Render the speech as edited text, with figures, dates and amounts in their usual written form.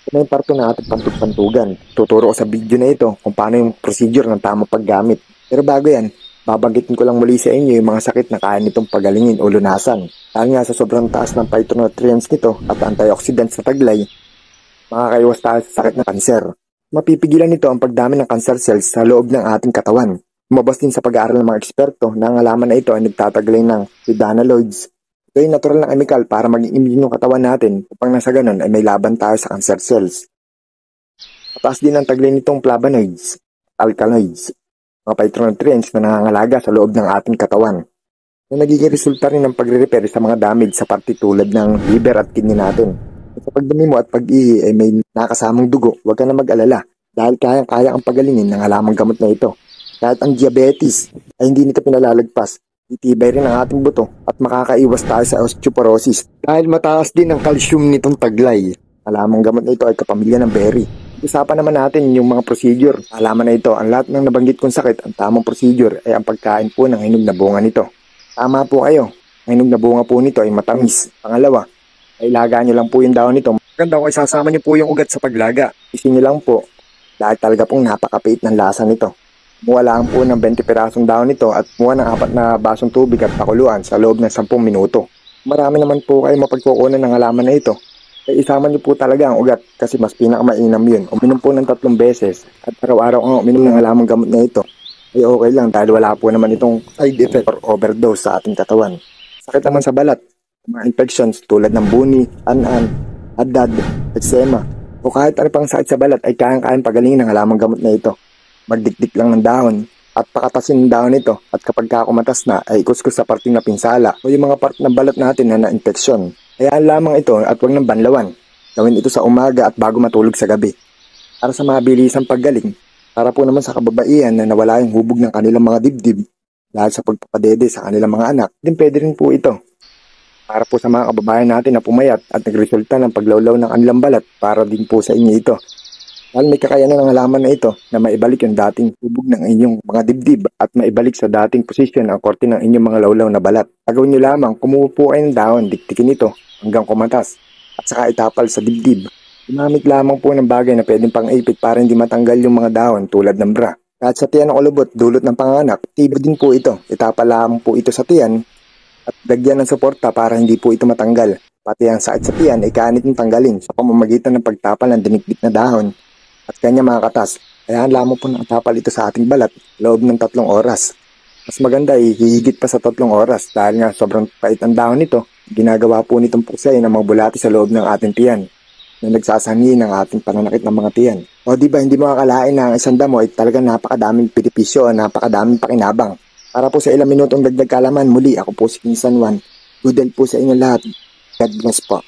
Ito na yung parte ng ating pantug-pantugan. Tuturo ko sa video na ito kung paano yung procedure ng tamang paggamit. Pero bago yan, babanggitin ko lang muli sa inyo yung mga sakit na kaya nitong pagalingin o lunasan. Dahil nga sa sobrang taas ng phytonutrients nito at antioxidants na taglay, makakaiwas tayo sa sakit na kanser. Mapipigilan nito ang pagdami ng cancer cells sa loob ng ating katawan. Lumabas din sa pag-aaral ng mga eksperto na ang halaman na ito ay nagtataglay ng lidanaloids. Ito ay natural na chemical para maging immune yung katawan natin upang nasa ganun ay may laban tayo sa cancer cells. Mataas din ang taglay nitong flavonoids, alkaloids, mga phytonutrients na nangangalaga sa loob ng ating katawan, na nagiging resulta rin ng pagre-repair sa mga damage sa parte tulad ng liver at kidney natin. Sa pagdumi mo at pag-ihi ay may nakasamang dugo, huwag ka na mag-alala dahil kayang-kaya ang pagalingin ng halamang gamot na ito. Kahit ang diabetes ay hindi nito pinalalagpas, itibay rin ang ating buto at makakaiwas tayo sa osteoporosis dahil mataas din ang calcium nitong taglay. Halamang gamot na ito ay kapamilya ng berry. Usapan naman natin yung mga procedure. Halaman na ito, ang lahat ng nabanggit kong sakit, ang tamang procedure ay ang pagkain po ng hinog na bunga nito. Tama po kayo, ang hinog na bunga po nito ay matamis. Pangalawa, ay ilaga nyo lang po yung dahon nito. Maganda kung isasama nyo po yung ugat sa paglaga. Isin nyo lang po dahil talaga pong napakapait ng lasa nito. Kumuha lang po ng 20 pirasong dahon nito at kumuha ng 4 na basong tubig at pakuluan sa loob ng 10 minuto. Marami naman po kayo mapagkukunan ng halaman na ito. Kaya isama nyo po talaga ang ugat kasi mas pinakamainam yun. Uminom po ng 3 beses at araw-araw ang uminom ng halamang gamot na ito ay okay lang dahil wala po naman itong side effect or overdose sa ating katawan. Sakit naman sa balat, mga infections tulad ng buni, an-an, haddad, eczema, o kahit ano pang sakit sa balat ay kayang-kayang pagalingin ng halamang gamot na ito. Magdikdik lang ng dahon at pakatasin ng dahon nito at kapag kumatas na ay ikuskus sa parting na pinsala o yung mga part ng balat natin na na-infeksyon. Hayaan lamang ito at huwag ng banlawan. Gawin ito sa umaga at bago matulog sa gabi. Para sa mabilisang paggaling, para po naman sa kababaihan na nawala yung hubog ng kanilang mga dibdib dahil sa pagpapadede sa kanilang mga anak, din pwede rin po ito. Para po sa mga kababayan natin na pumayat at nagresulta ng paglawlaw ng kanilang balat, para din po sa inyo ito. Dahil may kakayanan ng halaman na ito na maibalik yung dating hubog ng inyong mga dibdib at maibalik sa dating posisyon ang korte ng inyong mga lawlaw na balat. Gagawin nyo lamang, kumuha po kayo ng dahon, diktikin ito hanggang kumatas at saka itapal sa dibdib. Gumamit lamang po ng bagay na pwedeng pang-ipit para hindi matanggal yung mga dahon tulad ng bra. Kahit sa tiyan ng ulubot, dulot ng panganak, tibo din po ito. Itapal lamang po ito sa tiyan at lagyan ng suporta para hindi po ito matanggal. Pati ang sakit sa tiyan ay kaanit ng tanggalin sa pamamagitan ng pagtapal ng dinikdik na dahon at kanya mga katas. Kaya lamang po nakatapal ito sa ating balat loob ng 3 oras. Mas maganda ay hihigit pa sa 3 oras dahil nga sobrang pait ang dahon nito. Ginagawa po nitong puksay ng mga bulati sa loob ng ating tiyan na nagsasangi ng ating pananakit ng mga tiyan. O diba hindi mo akalain na ang isang damo ay talagang napakadaming benepisyo o napakadaming pakinabang. Para po sa ilang minutong dagdag kalaman, muli ako po si King San Juan. Good day po sa inyo lahat. God bless po.